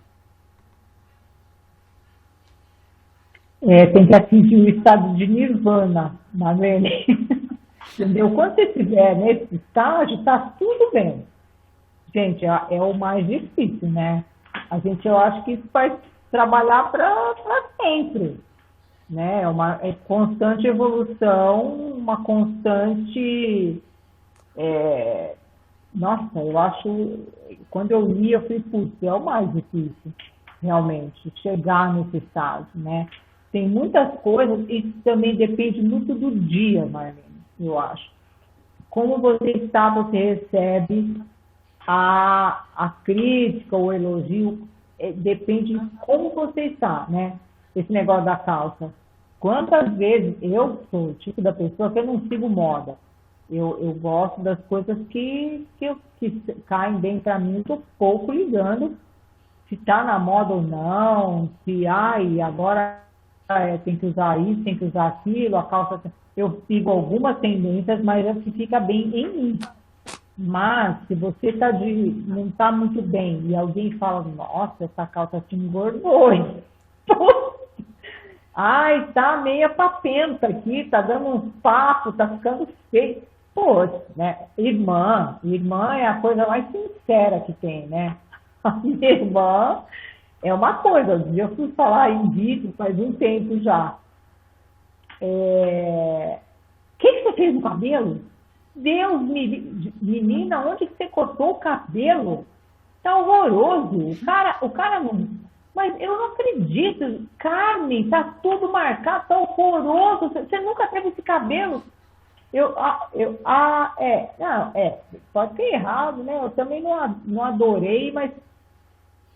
Tem que atingir o estado de nirvana, Marlene. Entendeu? Quando você estiver nesse estágio, está tudo bem. Gente, é o mais difícil, né? Eu acho que isso faz trabalhar para sempre, né? É constante evolução, uma constante... Nossa, eu acho... Quando eu li, eu falei, putz, é o mais difícil, realmente, chegar nesse estágio, né? Tem muitas coisas e também depende muito do dia, Marlene, eu acho. Como você está, você recebe a crítica, o elogio, depende de como você está, né? Esse negócio da calça. Quantas vezes eu sou o tipo da pessoa que eu não sigo moda. Eu gosto das coisas que caem bem para mim, estou pouco ligando se tá na moda ou não, se agora tem que usar isso, tem que usar aquilo, a calça. Eu sigo algumas tendências, mas é que fica bem em mim. Mas se você não tá muito bem e alguém fala, nossa, essa calça te engordou, hein? Ai, tá meia papenta aqui, tá dando um papo, tá ficando feio. Poxa, né? Irmã é a coisa mais sincera que tem, né? A minha irmã é uma coisa. Eu fui falar em vídeo faz um tempo já. O que você fez no cabelo? Deus, menina, onde que você cortou o cabelo? Tá horroroso. O cara não... Mas eu não acredito. Carmen, tá tudo marcado, tá horroroso. Você nunca teve esse cabelo? Pode ter errado, né? Eu também não adorei, mas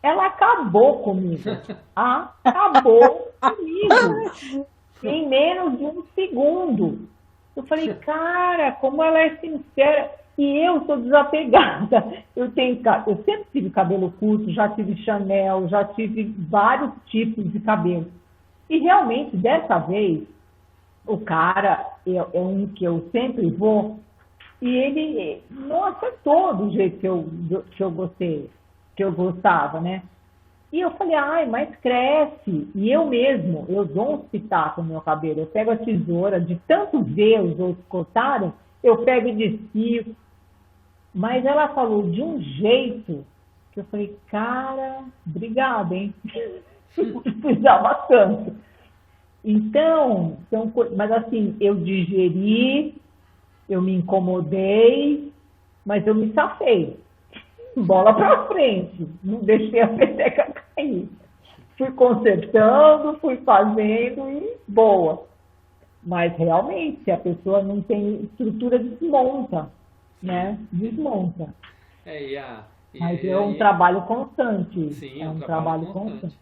ela acabou comigo. Acabou comigo. Em menos de um segundo. Eu falei, cara, como ela é sincera. E eu sou desapegada. Eu sempre tive cabelo curto, já tive Chanel, já tive vários tipos de cabelo. E realmente, dessa vez, o cara é um que eu sempre vou, e ele não acertou do jeito que eu gostava, né? E eu falei, mas cresce. E eu dou um pitaco no meu cabelo. Eu pego a tesoura, de tanto ver os outros cortarem, eu pego e desfio. Mas ela falou de um jeito que eu falei, cara, obrigada, hein? Precisava tanto. Então, mas assim, eu digeri, eu me incomodei, mas eu me safei. Bola pra frente, não deixei a peteca cair. Fui consertando, fui fazendo e boa. Mas realmente, se a pessoa não tem estrutura, desmonta, né? Desmonta. Mas é um trabalho constante. Sim, é um trabalho constante.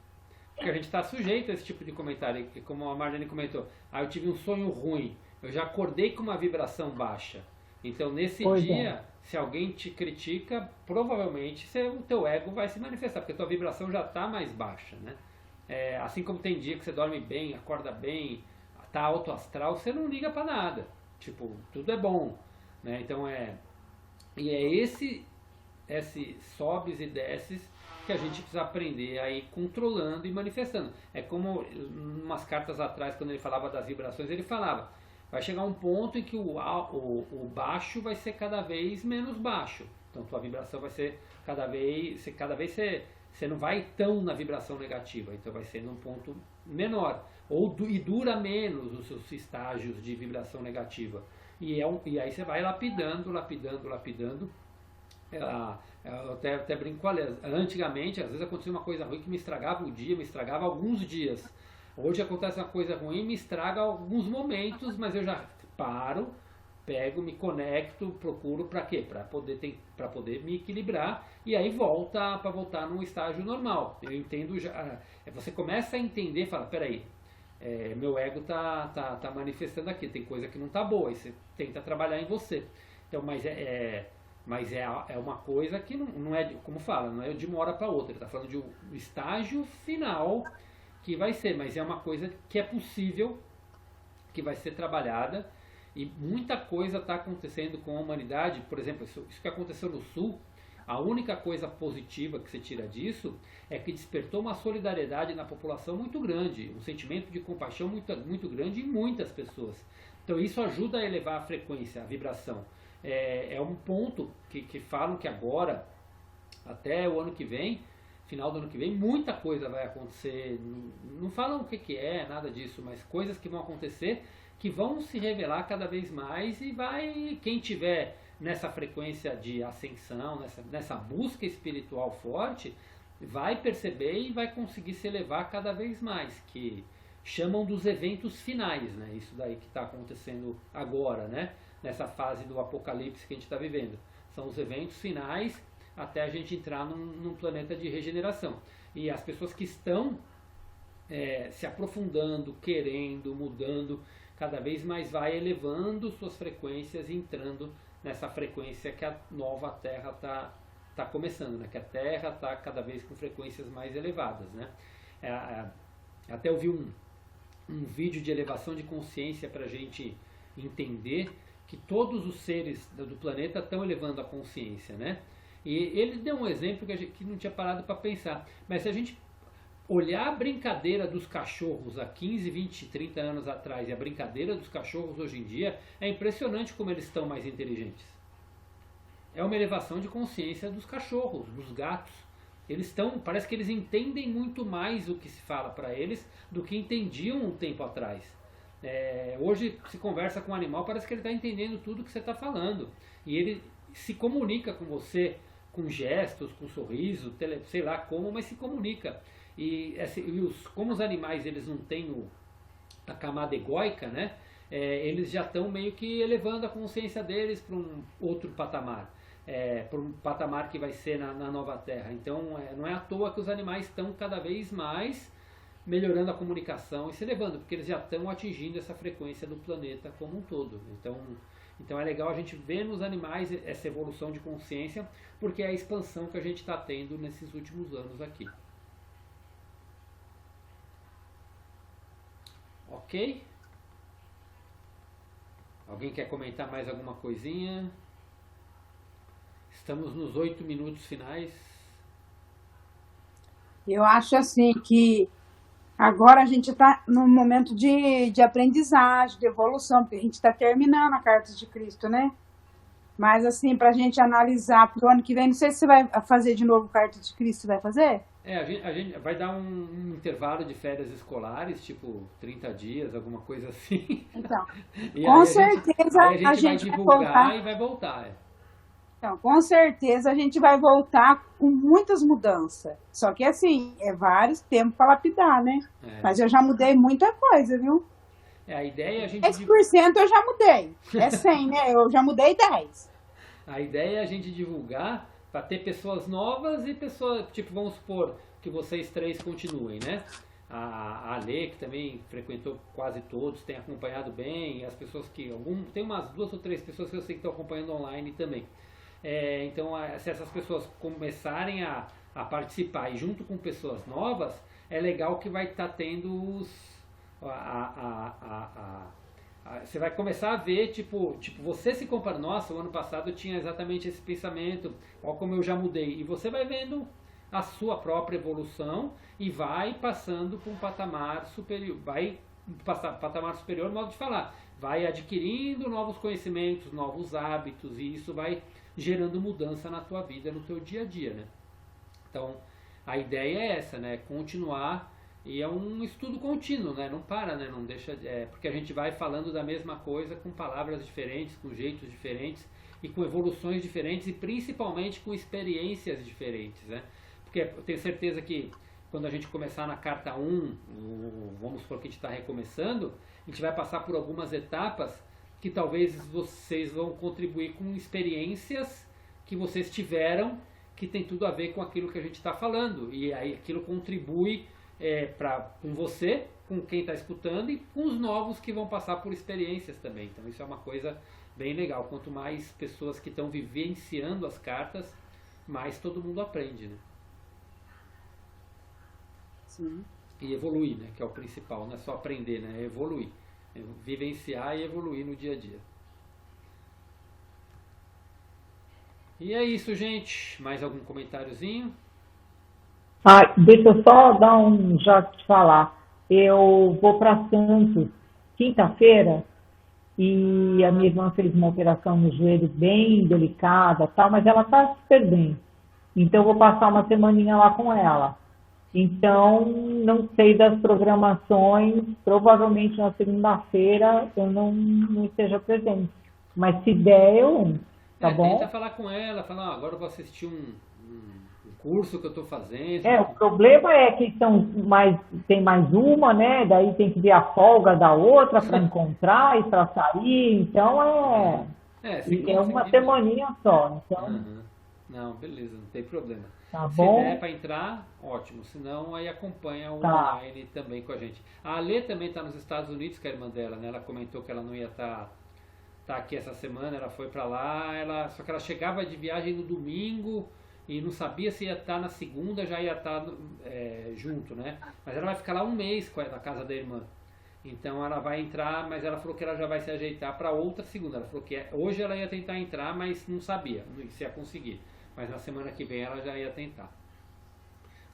Porque a gente está sujeito a esse tipo de comentário, como a Marlene comentou. Eu tive um sonho ruim, eu já acordei com uma vibração baixa. Então, nesse dia, se alguém te critica, provavelmente o teu ego vai se manifestar, porque a tua vibração já está mais baixa, né? Assim como tem dia que você dorme bem, acorda bem, tá alto astral, você não liga para nada. Tipo, tudo é bom, né? Então, esse sobes e desces que a gente precisa aprender a ir controlando e manifestando. É como umas cartas atrás, quando ele falava das vibrações, ele falava, vai chegar um ponto em que o baixo vai ser cada vez menos baixo. Então tua vibração vai ser cada vez você não vai tão na vibração negativa, então vai ser num ponto menor. E dura menos os seus estágios de vibração negativa. E aí você vai lapidando. Eu até brinco com a Léa. Antigamente, às vezes acontecia uma coisa ruim que me estragava o dia, me estragava alguns dias. Hoje acontece uma coisa ruim, me estraga alguns momentos, mas eu já paro, pego, me conecto, procuro para quê? Para poder me equilibrar e aí para voltar num estágio normal. Eu entendo já. Você começa a entender, fala, peraí, meu ego tá manifestando aqui, tem coisa que não tá boa, e você tenta trabalhar em você. Então, mas é uma coisa que não é, como fala, não é de uma hora para outra. Ele está falando de um estágio final que vai ser, mas é uma coisa que é possível, que vai ser trabalhada, e muita coisa está acontecendo com a humanidade. Por exemplo, isso que aconteceu no Sul, a única coisa positiva que você tira disso é que despertou uma solidariedade na população muito grande, um sentimento de compaixão muito, muito grande em muitas pessoas. Então isso ajuda a elevar a frequência, a vibração. É um ponto que falam que agora, até o ano que vem, final do ano que vem, muita coisa vai acontecer. Não falam o que é, nada disso, mas coisas que vão acontecer que vão se revelar cada vez mais e quem tiver nessa frequência de ascensão, nessa busca espiritual forte, vai perceber e vai conseguir se elevar cada vez mais, que chamam dos eventos finais, né? Isso daí que está acontecendo agora, né? Nessa fase do apocalipse que a gente está vivendo. São os eventos finais até a gente entrar num planeta de regeneração. E as pessoas que estão se aprofundando, querendo, mudando, cada vez mais vai elevando suas frequências e entrando nessa frequência que a nova Terra está começando, né? Que a Terra está cada vez com frequências mais elevadas, né? Até eu vi um vídeo de elevação de consciência para a gente entender que todos os seres do planeta estão elevando a consciência, né? E ele deu um exemplo que não tinha parado para pensar, mas se a gente olhar a brincadeira dos cachorros há 15, 20, 30 anos atrás e a brincadeira dos cachorros hoje em dia, é impressionante como eles estão mais inteligentes. É uma elevação de consciência dos cachorros, dos gatos. Parece que eles entendem muito mais o que se fala para eles do que entendiam um tempo atrás. Hoje se conversa com um animal, parece que ele está entendendo tudo que você está falando. E ele se comunica com você com gestos, com sorriso, sei lá como, mas se comunica. Como os animais eles não têm a camada egóica, né? Eles já estão meio que elevando a consciência deles para um outro patamar. Para um patamar que vai ser na nova Terra. Então não é à toa que os animais estão cada vez mais melhorando a comunicação e se elevando, porque eles já estão atingindo essa frequência do planeta como um todo. Então é legal a gente ver nos animais essa evolução de consciência, porque é a expansão que a gente está tendo nesses últimos anos aqui. Ok? Alguém quer comentar mais alguma coisinha? Estamos nos 8 minutos finais. Eu acho assim que agora a gente está num momento de aprendizagem, de evolução, porque a gente está terminando a Carta de Cristo, né? Mas assim, para a gente analisar para o ano que vem, não sei se você vai fazer de novo Carta de Cristo, vai fazer? A gente vai dar um intervalo de férias escolares, tipo 30 dias, alguma coisa assim. Então, E com aí certeza a gente vai vai divulgar voltar. e vai voltar. Então, com certeza a gente vai voltar com muitas mudanças. Só que assim, é vários tempos para lapidar, né? Mas eu já mudei muita coisa, viu? A ideia é a gente 10% eu já mudei. É 100, né? Eu já mudei 10. A ideia é a gente divulgar para ter pessoas novas e pessoas, tipo, vamos supor que vocês três continuem, né? A Ale, que também frequentou quase todos, tem acompanhado bem, as pessoas tem umas 2 ou 3 pessoas que eu sei que estão acompanhando online também. Então, se essas pessoas começarem a participar e junto com pessoas novas, é legal que vai estar tendo você vai começar a ver, tipo, você se compara, nossa, o ano passado eu tinha exatamente esse pensamento, olha como eu já mudei. E você vai vendo a sua própria evolução e vai passando para um patamar superior, patamar superior, modo de falar, vai adquirindo novos conhecimentos, novos hábitos, e isso vai gerando mudança na tua vida, no teu dia a dia, né? Então, a ideia é essa, né? Continuar, e é um estudo contínuo, né? Não para, né? Não deixa, porque a gente vai falando da mesma coisa com palavras diferentes, com jeitos diferentes e com evoluções diferentes e principalmente com experiências diferentes, né? Porque eu tenho certeza que quando a gente começar na carta 1, vamos supor que a gente está recomeçando, a gente vai passar por algumas etapas que talvez vocês vão contribuir com experiências que vocês tiveram, que tem tudo a ver com aquilo que a gente está falando. E aí aquilo contribui com você, com quem está escutando e com os novos que vão passar por experiências também. Então isso é uma coisa bem legal. Quanto mais pessoas que estão vivenciando as cartas, mais todo mundo aprende, né? Sim. E evoluir, né? Que é o principal. Não é só aprender, né? É evoluir. Vivenciar e evoluir no dia a dia. E é isso, gente. Mais algum comentáriozinho? Deixa eu só já te falar. Eu vou para Santos quinta-feira e a minha irmã fez uma operação no joelho bem delicada, tal, mas ela está super bem. Então eu vou passar uma semaninha lá com ela. Então, não sei das programações, provavelmente na segunda-feira eu não esteja presente. Mas se der, eu tá bom? Tenta falar com ela, falar, agora eu vou assistir um curso que eu estou fazendo. O problema é que tem mais uma, né? Daí tem que ver a folga da outra para encontrar e para sair. Então é uma semaninha só. Então, Não, beleza, não tem problema. Tá Se bom. der para entrar, ótimo. Se não, aí acompanha o online também com a gente. A Ale também está nos Estados Unidos, que é a irmã dela, né? Ela comentou que ela não ia estar aqui essa semana, ela foi para lá, só que ela chegava de viagem no domingo e não sabia se ia estar na segunda, já ia estar junto, né? Mas ela vai ficar lá um mês na casa da irmã. Então ela vai entrar, mas ela falou que ela já vai se ajeitar para outra segunda. Ela falou que hoje ela ia tentar entrar, mas não sabia se ia conseguir. Mas na semana que vem ela já ia tentar.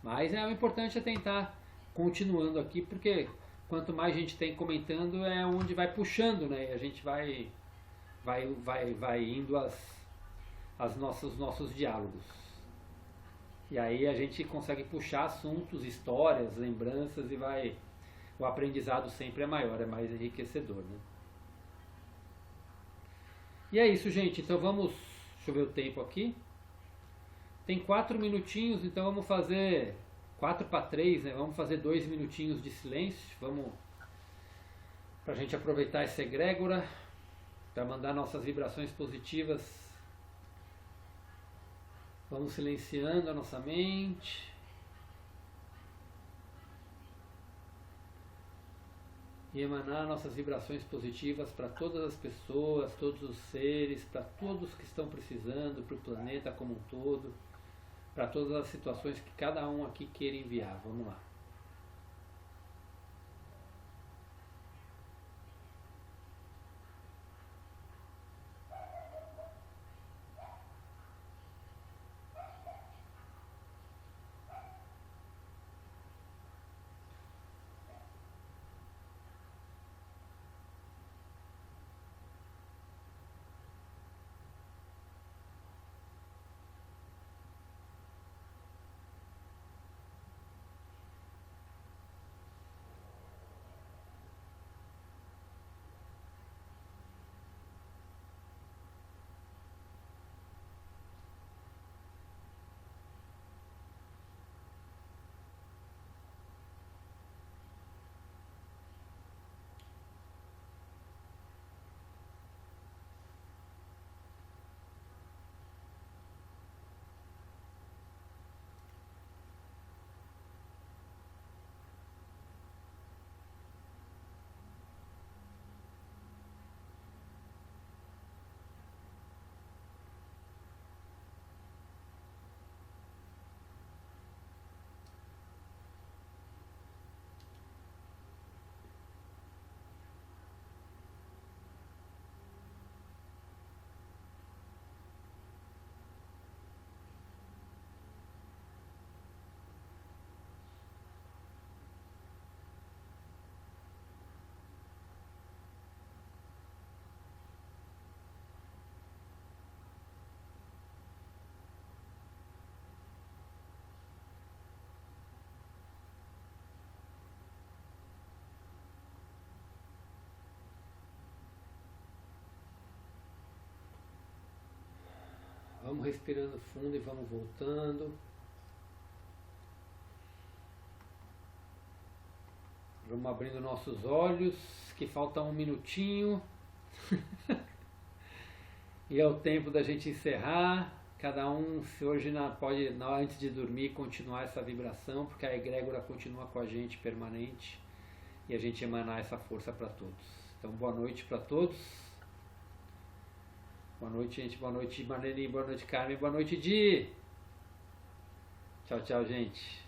Mas o importante é tentar continuando aqui, porque quanto mais gente tem comentando é onde vai puxando, né? E a gente vai indo os nossos diálogos. E aí a gente consegue puxar assuntos, histórias, lembranças e o aprendizado sempre é maior, é mais enriquecedor, né? E é isso, gente. Então deixa eu ver o tempo aqui. Tem 4 minutinhos, então vamos fazer 4 para 3, né? Vamos fazer 2 minutinhos de silêncio. Vamos, para a gente aproveitar essa egrégora, para mandar nossas vibrações positivas. Vamos silenciando a nossa mente. E emanar nossas vibrações positivas para todas as pessoas, todos os seres, para todos que estão precisando, para o planeta como um todo, para todas as situações que cada um aqui queira enviar. Vamos lá. Vamos respirando fundo e vamos voltando. Vamos abrindo nossos olhos, que falta 1 minutinho. E é o tempo da gente encerrar. Cada um, se hoje pode, antes de dormir, continuar essa vibração, porque a egrégora continua com a gente permanente e a gente emanar essa força para todos. Então, boa noite para todos. Boa noite, gente. Boa noite, Marlene. Boa noite, Carmen. Boa noite, Di. Tchau, tchau, gente.